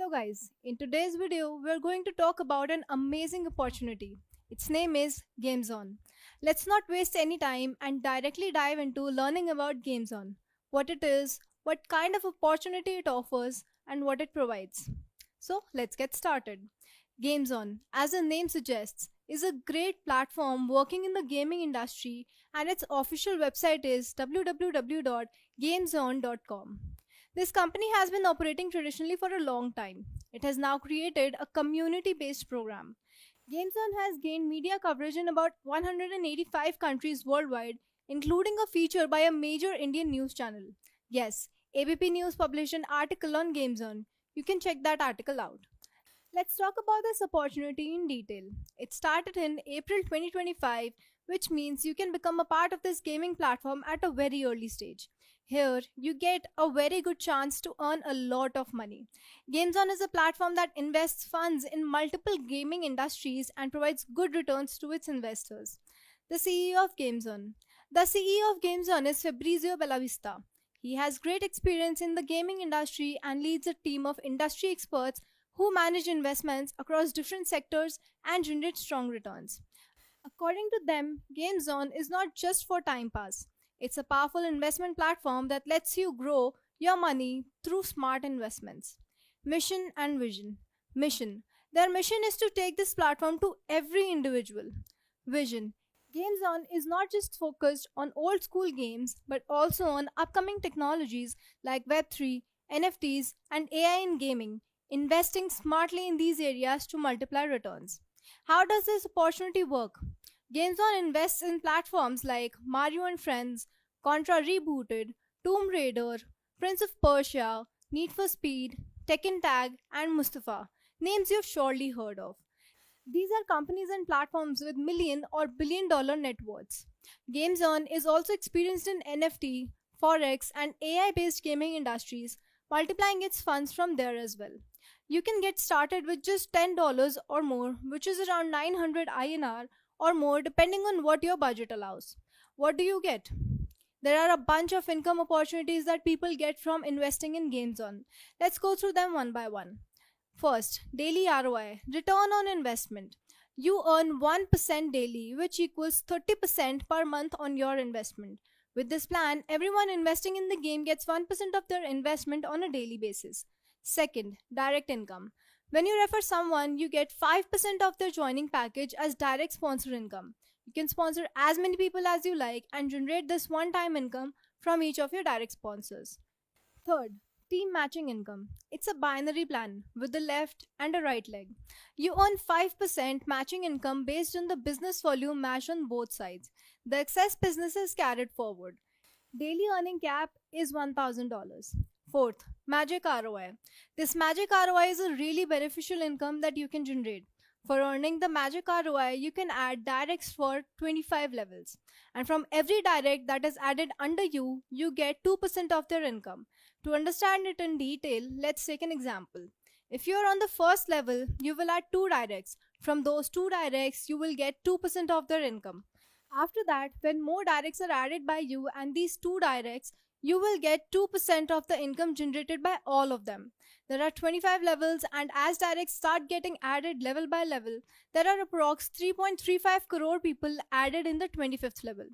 Hello guys, in today's video we're going to talk about an amazing opportunity. Its name is GameZone. Let's not waste any time and directly dive into learning about GameZone, what it is, what kind of opportunity it offers, and what it provides. So let's get started. GameZone, as the name suggests, is a great platform working in the gaming industry, and its official website is www.gamezone.com. This company has been operating traditionally for a long time. It has now created a community based program. GameZone has gained media coverage in about 185 countries worldwide, including a feature by a major Indian news channel. Yes, ABP News published an article on GameZone. You can check that article out. Let's talk about this opportunity in detail. It started in April 2025, which means you can become a part of this gaming platform at a very early stage. Here, you get a very good chance to earn a lot of money. GameZone is a platform that invests funds in multiple gaming industries and provides good returns to its investors. The CEO of GameZone. The CEO of GameZone is Fabrizio Bellavista. He has great experience in the gaming industry and leads a team of industry experts who manage investments across different sectors and generate strong returns. According to them, GameZone is not just for time pass. It's a powerful investment platform that lets you grow your money through smart investments. Mission and vision. Mission. Their mission is to take this platform to every individual. Vision. GameZone is not just focused on old school games but also on upcoming technologies like Web3, NFTs, and AI in gaming, investing smartly in these areas to multiply returns. How does this opportunity work? GameZone invests in platforms like Mario and Friends, Contra Rebooted, Tomb Raider, Prince of Persia, Need for Speed, Tekken Tag, and Mustafa, names you've surely heard of. These are companies and platforms with million or billion dollar net worths. GameZone is also experienced in NFT, Forex, and AI based gaming industries, multiplying its funds from there as well. You can get started with just $10 or more, which is around 900 INR or more depending on what your budget allows. What do you get? There are a bunch of income opportunities that people get from investing in GameZone. Let's go through them one by one. First, daily ROI, return on investment. You earn 1% daily, which equals 30% per month on your investment. With this plan, everyone investing in the game gets 1% of their investment on a daily basis. Second, direct income. When you refer someone, you get 5% of their joining package as direct sponsor income. You can sponsor as many people as you like and generate this one-time income from each of your direct sponsors. Third, team matching income. It's a binary plan with the left and a right leg. You earn 5% matching income based on the business volume matched on both sides. The excess business is carried forward. Daily earning cap is $1,000. Fourth, magic ROI. This magic ROI is a really beneficial income that you can generate. For earning the magic ROI, you can add directs for 25 levels. And from every direct that is added under you, you get 2% of their income. To understand it in detail, let's take an example. If you are on the first level, you will add 2 directs. From those 2 directs, you will get 2% of their income. After that, when more directs are added by you and these 2 directs, you will get 2% of the income generated by all of them. There are 25 levels, and as directs start getting added level by level, there are approx 3.35 crore people added in the 25th level.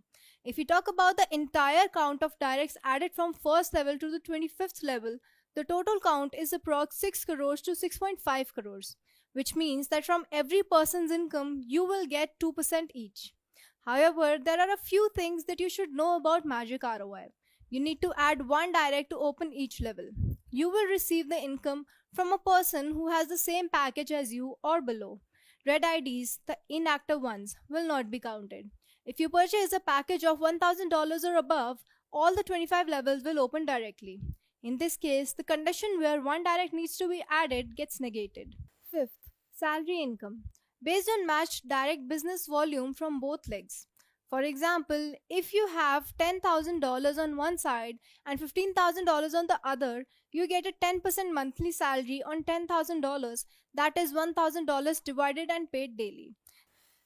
If we talk about the entire count of directs added from first level to the 25th level, the total count is approx 6 crores to 6.5 crores, which means that from every person's income, you will get 2% each. However, there are a few things that you should know about magic ROI. You need to add 1 direct to open each level. You will receive the income from a person who has the same package as you or below. Red IDs, the inactive ones, will not be counted. If you purchase a package of $1,000 or above, all the 25 levels will open directly. In this case, the condition where 1 direct needs to be added gets negated. Fifth, salary income. Based on matched direct business volume from both legs. For example, if you have $10,000 on one side and $15,000 on the other, you get a 10% monthly salary on $10,000, that is $1,000 divided and paid daily.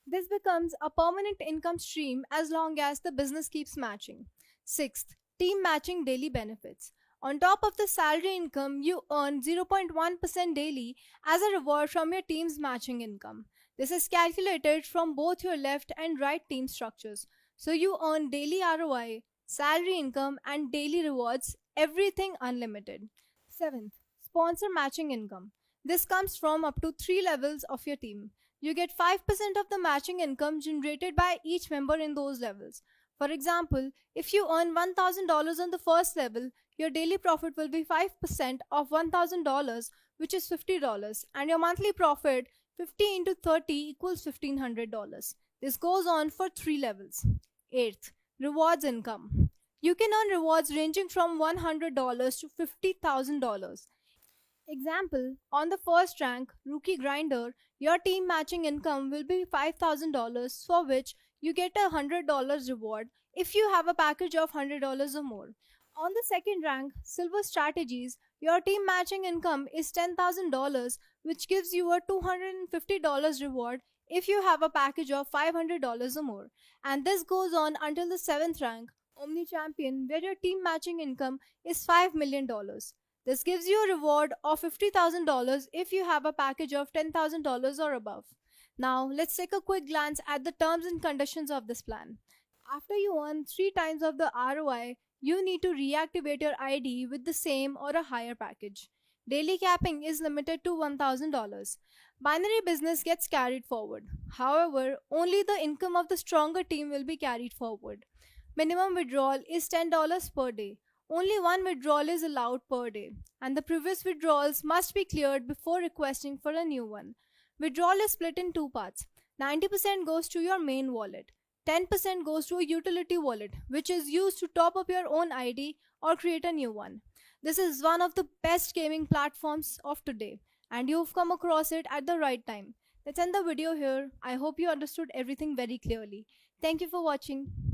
This becomes a permanent income stream as long as the business keeps matching. Sixth, team matching daily benefits. On top of the salary income, you earn 0.1% daily as a reward from your team's matching income. This is calculated from both your left and right team structures. So you earn daily ROI, salary income, and daily rewards, everything unlimited. Seventh, sponsor matching income. This comes from up to 3 levels of your team. You get 5% of the matching income generated by each member in those levels. For example, if you earn $1,000 on the first level, your daily profit will be 5% of $1,000, which is $50, and your monthly profit 50 into 30 equals $1,500. This goes on for 3 levels. Eighth, rewards income. You can earn rewards ranging from $100 to $50,000. Example, on the first rank, Rookie Grinder, your team matching income will be $5,000, for which you get a $100 reward if you have a package of $100 or more. On the second rank, Silver Strategies, your team matching income is $10,000, which gives you a $250 reward if you have a package of $500 or more. And this goes on until the 7th rank, Omni Champion, where your team matching income is $5 million. This gives you a reward of $50,000 if you have a package of $10,000 or above. Now, let's take a quick glance at the terms and conditions of this plan. After you earn 3 times of the ROI, you need to reactivate your ID with the same or a higher package. Daily capping is limited to $1,000. Binary business gets carried forward. However, only the income of the stronger team will be carried forward. Minimum withdrawal is $10 per day. Only one withdrawal is allowed per day, and the previous withdrawals must be cleared before requesting for a new one. Withdrawal is split in 2 parts. 90% goes to your main wallet. 10% goes to a utility wallet, which is used to top up your own ID or create a new one. This is one of the best gaming platforms of today, and you've come across it at the right time. Let's end the video here. I hope you understood everything very clearly. Thank you for watching.